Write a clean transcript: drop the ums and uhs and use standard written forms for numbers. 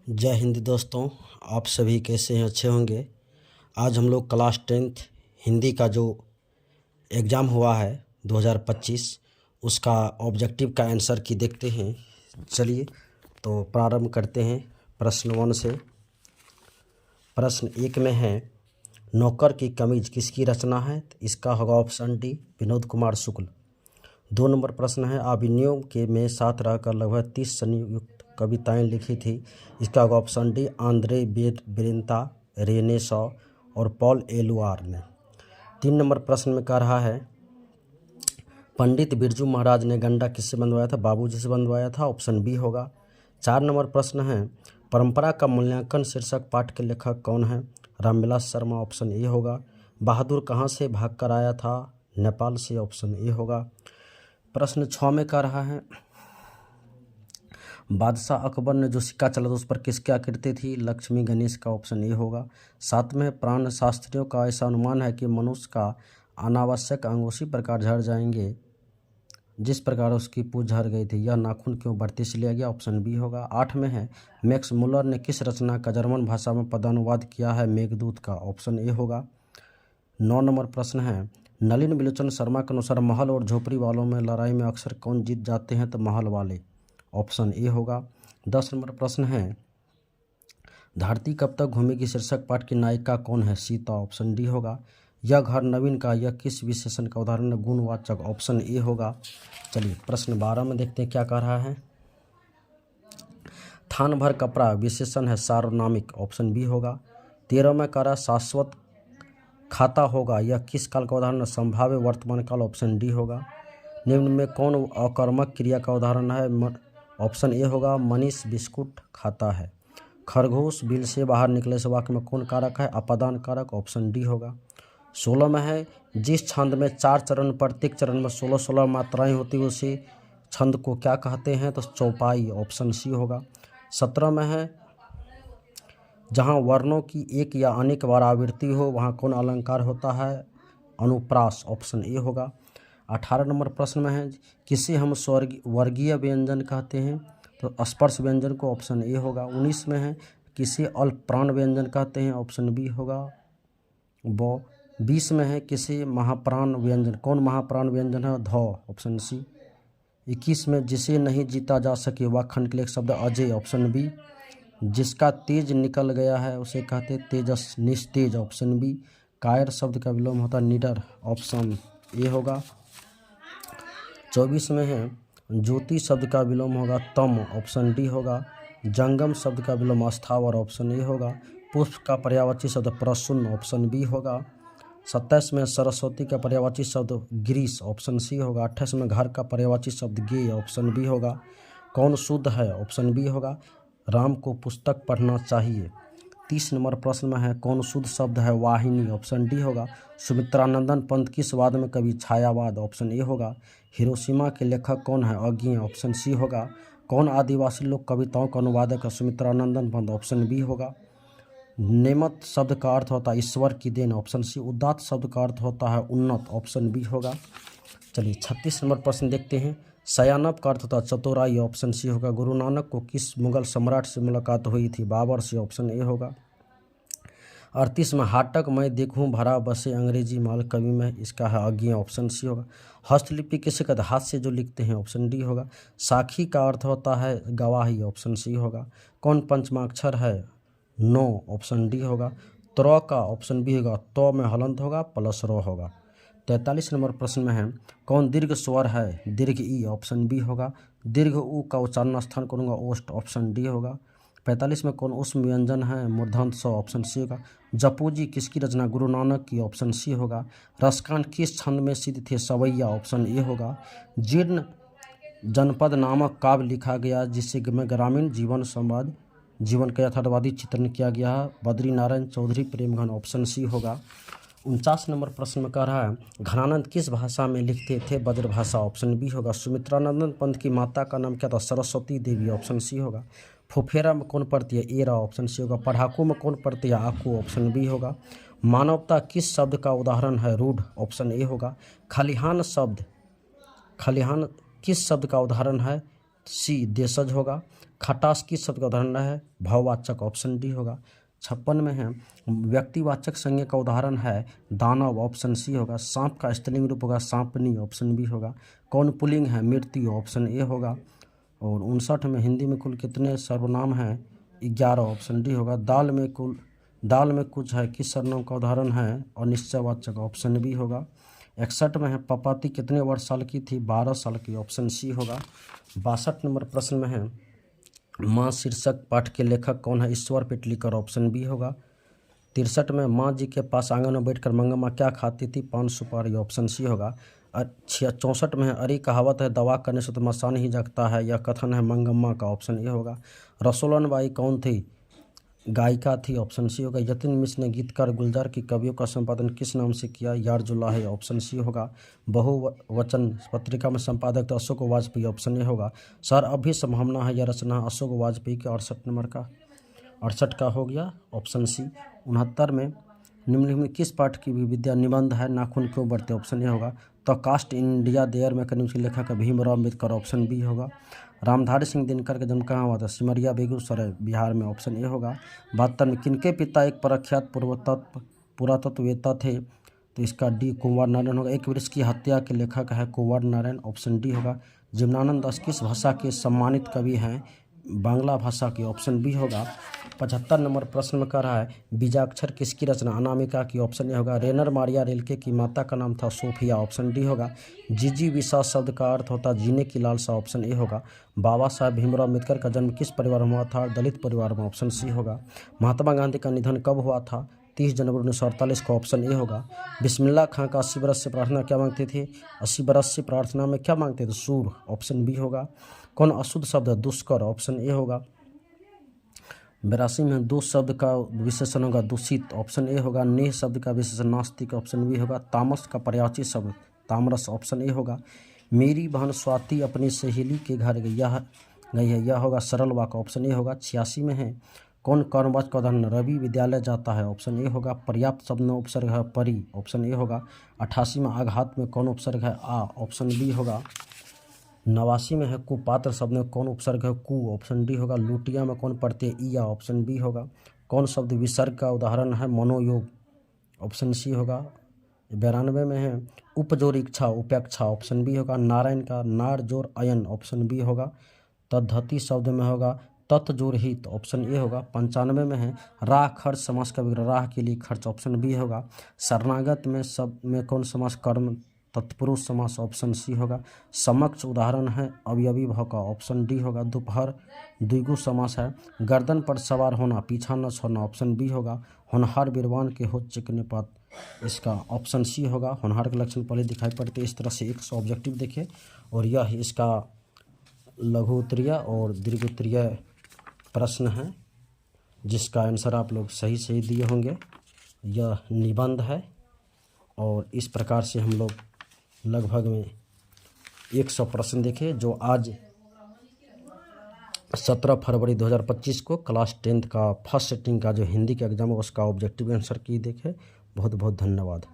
जय हिंद दोस्तों, आप सभी कैसे हैं? अच्छे होंगे। आज हम लोग क्लास 10th हिंदी का जो एग्ज़ाम हुआ है 2025 उसका ऑब्जेक्टिव का आंसर की देखते हैं। चलिए तो प्रारंभ करते हैं प्रश्न 1 से। प्रश्न 1 में है, नौकर की कमीज किसकी रचना है? तो इसका होगा option D, Vinod Kumar Shukla. 2 number प्रश्न है, अभिनयों के में साथ रहकर लगभग 30 संयुक्त कविताएं लिखी थी। इसका होगा option D, Andre Breton, Rene Char और पॉल एलुआर ने। 3 नंबर प्रश्न में कह रहा है, पंडित बिरजू महाराज ने गंडा किससे बंधवाया था? बाबूजी से बंधवाया था। ऑप्शन बी होगा। 4 नंबर प्रश्न है, परंपरा का मूल्यांकन शीर्षक पाठ के लेखक कौन है? रामविलास शर्मा। ऑप्शन ए होगा। बहादुर कहाँ से भागकर आया था? नेपाल से। ऑप्शन ए होगा। प्रश्न 6 में कह रहा है, बादशाह अकबर ने जो सिक्का चला था उस पर किसकी आकृति थी? लक्ष्मी गणेश का। ऑप्शन ए होगा। 7 में, प्राण शास्त्रियों का ऐसा अनुमान है कि मनुष्य का अनावश्यक अंग उसी प्रकार झड़ जाएंगे जिस प्रकार उसकी पूंछ झड़ गई थी। यह नाखून क्यों बढ़ती से लिया गया? ऑप्शन बी होगा। 8 में है, मैक्स मुलर ने किस रचना का जर्मन भाषा में पदानुवाद किया है? मेघदूत का। ऑप्शन ए होगा। 9 नंबर प्रश्न है, नलिन विलोचन शर्मा के अनुसार महल और झोपड़ी वालों में लड़ाई में अक्सर कौन जीत जाते हैं? तो महल वाले। ऑप्शन ए होगा। 10 नंबर प्रश्न है, धरती कब तक घूमेगी शीर्षक पाठ की नायिका कौन है? सीता। ऑप्शन डी होगा। यह घर नवीन का यह किस विशेषण का उदाहरण है? गुणवाचक। ऑप्शन ए होगा। चलिए प्रश्न 12 में देखते हैं क्या कह रहा है। थान भर कपड़ा विशेषण है सार्वनामिक। ऑप्शन बी होगा। 13 में कह रहा शाश्वत खाता होगा, यह किस काल का उदाहरण है? संभाव्य वर्तमान काल। ऑप्शन डी होगा। निम्न में कौन अकर्मक क्रिया का उदाहरण है? ऑप्शन ए होगा, मनीष बिस्कुट खाता है। खरगोश बिल से बाहर निकले से वाक्य में कौन कारक है? अपादान कारक। ऑप्शन डी होगा। 16 में है, जिस छंद में 4 चरण प्रत्येक चरण में 16-16 मात्राएं होती है उसी छंद को क्या कहते हैं? तो चौपाई। ऑप्शन सी होगा। 17 में है, जहाँ वर्णों की एक या अनेक बार आवृत्ति हो वहाँ कौन अलंकार होता है? अनुप्रास। ऑप्शन ए होगा। 18 नंबर प्रश्न में है, किसे हम वर्गीय व्यंजन कहते हैं? तो स्पर्श व्यंजन को। ऑप्शन ए होगा। 19 में है, किसे अल्पप्राण व्यंजन कहते हैं? ऑप्शन बी होगा। 20 में है, किसे महाप्राण व्यंजन, कौन महाप्राण व्यंजन है? ध। Option C. 21 में, जिसे नहीं जीता जा सके वाक्खंड के लिए एक शब्द अजय। Option B. जिसका तेज निकल गया है उसे कहते तेजस निस्तेज। Option B. कायर शब्द का विलोम होता निडर। ऑप्शन ए होगा। 24 में है, ज्योति शब्द का विलोम होगा तम। ऑप्शन डी होगा। जंगम शब्द का विलोम अस्थावर। ऑप्शन ए होगा। पुष्प का पर्यायवाची शब्द प्रसून्न। ऑप्शन बी होगा। 27 में, सरस्वती का पर्यायवाची शब्द गिरीश। ऑप्शन सी होगा। 28 में, घर का पर्यायवाची शब्द गेय। ऑप्शन बी होगा। कौन शुद्ध है? ऑप्शन बी होगा। राम को पुस्तक पढ़ना चाहिए। 30 नंबर प्रश्न में है, कौन शुद्ध शब्द है? वाहिनी। ऑप्शन डी होगा। सुमित्रानंदन पंत किस वाद में कवि? छायावाद। ऑप्शन ए होगा। हिरोशिमा के लेखक कौन है? अज्ञेय। ऑप्शन सी होगा। कौन आदिवासी लोक कविताओं का अनुवादक है? सुमित्रानंदन पंत। ऑप्शन बी होगा। नेमत शब्द का अर्थ होता है ईश्वर की देन। Option C. उदात्त शब्द का अर्थ होता है उन्नत। ऑप्शन बी होगा। चलिए 36 नंबर प्रश्न देखते हैं। सयानब का अर्थ होता है चतुराई। ऑप्शन सी होगा। गुरु नानक को किस मुगल सम्राट से मुलाकात हुई थी? बाबर से। ऑप्शन ए होगा। 38 में, हाटक मैं देखूं भरा बसे अंग्रेजी माल कवि में, इसका है अज्ञेय। ऑप्शन सी होगा। हस्तलिपि किसे कहते हैं? हाथ से जो लिखते हैं। ऑप्शन डी होगा। साखी का अर्थ होता है गवाही। ऑप्शन सी होगा। कौन पंचमाक्षर है? नो। ऑप्शन डी होगा। त्र का ऑप्शन बी होगा। तो में हलंत होगा प्लस रो होगा। 43 नंबर प्रश्न में है, कौन दीर्घ स्वर है? दीर्घ ई। ऑप्शन बी होगा। दीर्घ ऊ का उच्चारण स्थान करूँगा ओष्ठ। ऑप्शन डी होगा। 45 में, कौन उष्म व्यंजन है? मूर्धन्य स। ऑप्शन सी होगा। जपूजी किसकी रचना? गुरु नानक की। ऑप्शन सी होगा। रसकांड किस छंद में सिद्ध थे? सवैया। ऑप्शन ए होगा। जीर्ण जनपद नामक काव्य लिखा गया जिससे में ग्रामीण जीवन का यथार्थवादी चित्रण किया गया है? बद्री नारायण चौधरी प्रेमघन। ऑप्शन सी होगा। 49 नंबर प्रश्न में कह रहा है, घनानंद किस भाषा में लिखते थे? ब्रजभाषा। ऑप्शन बी होगा। सुमित्रानंदन पंत की माता का नाम क्या था? सरस्वती देवी। ऑप्शन सी होगा। फुफेरा में कौन पढ़ती है? एरा। ऑप्शन सी होगा। पढ़ाकू में कौन पढ़ती है? आकू। ऑप्शन बी होगा। मानवता किस शब्द का उदाहरण है? रूढ़। ऑप्शन ए होगा। खलिहान किस शब्द का उदाहरण है? सी देशज होगा। खटास किस शब्द का उदाहरण है? भाववाचक, ऑप्शन डी होगा। 56 में है व्यक्तिवाचक संज्ञा का उदाहरण है दानव, ऑप्शन सी होगा। सांप का स्त्रीलिंग रूप होगा सांपनी, ऑप्शन बी होगा। कौन पुल्लिंग है? मृत्यु, ऑप्शन ए होगा। और 59 में हिंदी में कुल कितने सर्वनाम हैं? 11, ऑप्शन डी होगा। दाल में कुछ है किस सर्वनाम का उदाहरण है? अनिश्चयवाचक, ऑप्शन बी होगा। 61 में है पपाती कितने वर्ष साल की थी? 12 साल की, ऑप्शन सी होगा। 62 नंबर प्रश्न में है माँ शीर्षक पाठ के लेखक कौन है? ईश्वर पेटलीकर, ऑप्शन बी होगा। 63 में माँ जी के पास आंगन में बैठकर मंगम्मा क्या खाती थी? पान सुपारी, ऑप्शन सी होगा। 64 में है अरे कहावत है दवा करने से तो मसान ही जगता है, यह कथन है मंगम्मा का, ऑप्शन ए होगा। रसोलन बाई कौन थी? गायिका थी, ऑप्शन सी होगा। यतिन मिश्र ने गीतकार गुलजार की कवियों का संपादन किस नाम से किया? यारजुल्लाह है, ऑप्शन सी होगा। बहुवचन पत्रिका में संपादक थे अशोक वाजपेयी, ऑप्शन ए होगा। सर अब भी संभावना है यह रचना अशोक वाजपेयी के 68 नंबर का 68 का हो गया, ऑप्शन सी। 69 में निम्नलिखित में किस पाठ की विद्या निबंध है? नाखून क्यों बढ़ते, ऑप्शन ए होगा। द कास्ट इंडिया देयर में करीम के लेखक भीमराव अम्बेडकर, ऑप्शन बी होगा। रामधारी सिंह दिनकर का जन्म कहाँ हुआ था? सिमरिया बेगूसराय बिहार में, ऑप्शन ए होगा। 72 में किनके पिता एक प्रख्यात पुरातत्ववेत्ता थे? तो इसका डी कुंवर नारायण होगा। एक वृक्ष की हत्या के लेखक है कुंवर नारायण, ऑप्शन डी होगा। जीवनानंद दास किस भाषा के सम्मानित कवि हैं? बांग्ला भाषा की, ऑप्शन बी होगा। 75 नंबर प्रश्न में कह रहा है बीजाक्षर किसकी रचना? अनामिका की, ऑप्शन ए होगा। रेनर मारिया रिल्के की माता का नाम था सोफिया, ऑप्शन डी होगा। जिजीविषा शब्द का अर्थ होता है जीने की लालसा, ऑप्शन ए होगा। बाबा साहब भीमराव अम्बेडकर का जन्म किस परिवार में हुआ था? दलित परिवार में, ऑप्शन सी होगा। महात्मा गांधी का निधन कब हुआ था? 30 जनवरी 1948 को, ऑप्शन ए होगा। बिस्मिल्लाह खां का 80 बरस से प्रार्थना क्या मांगते थे? 80 बरस से प्रार्थना में क्या मांगते थे? सूर, ऑप्शन बी होगा। कौन अशुद्ध शब्द है? दुष्कर, ऑप्शन ए होगा। 82 में दो शब्द का विशेषण होगा दूषित, ऑप्शन ए होगा। नेह शब्द का विशेषण नास्तिक, ऑप्शन बी होगा। तामस का पर्यायवाची शब्द तामरस, ऑप्शन ए होगा। मेरी बहन स्वाति अपनी सहेली के घर गई है, यह होगा सरल वाक्य, ऑप्शन ए होगा। 86 में है कौन कर्मवाचक का उदाहरण? रवि विद्यालय जाता है, ऑप्शन ए होगा। पर्याप्त शब्द में उपसर्ग है परी, ऑप्शन ए होगा। 88 में आघात में कौन उपसर्ग है? आ, ऑप्शन बी होगा। 89 में है कुपात्र शब्द में कौन उपसर्ग है? कु, ऑप्शन डी होगा। लुटिया में कौन पढ़ते? ईया, ऑप्शन बी होगा। कौन शब्द विसर्ग का उदाहरण है? मनोयोग, ऑप्शन सी होगा। 92 में है उपजोर इच्छा उपेक्षा, ऑप्शन बी होगा। नारायण का नार जोर अयन, ऑप्शन बी होगा। तद्धति शब्द में होगा तत्जोर हित, ऑप्शन ए होगा। 95 में है राह खर्च समास का विग्रह राह के लिए खर्च, ऑप्शन बी होगा। शरणागत में शब्द में कौन समास? कर्म तत्पुरुष समास, ऑप्शन सी होगा। समक्ष उदाहरण है अवयवी भाव का, ऑप्शन डी होगा। दोपहर द्विगु समास है। गर्दन पर सवार होना पीछा न छोड़ना, ऑप्शन बी होगा। होनहार बीरवान के हो चिकने पात, इसका ऑप्शन सी होगा। होनहार के लक्षण पहले दिखाई पड़ते। इस तरह से 100 ऑब्जेक्टिव देखे और यह इसका लघु उत्तरीय और दीर्घ उत्तरीय प्रश्न है जिसका आंसर आप लोग सही दिए होंगे। यह निबंध है और इस प्रकार से हम लोग लगभग में 100 प्रश्न देखे जो आज 17 फरवरी 2025 को क्लास 10th का फर्स्ट सेटिंग का जो हिंदी का एग्जाम है उसका ऑब्जेक्टिव आंसर की देखे। बहुत बहुत धन्यवाद।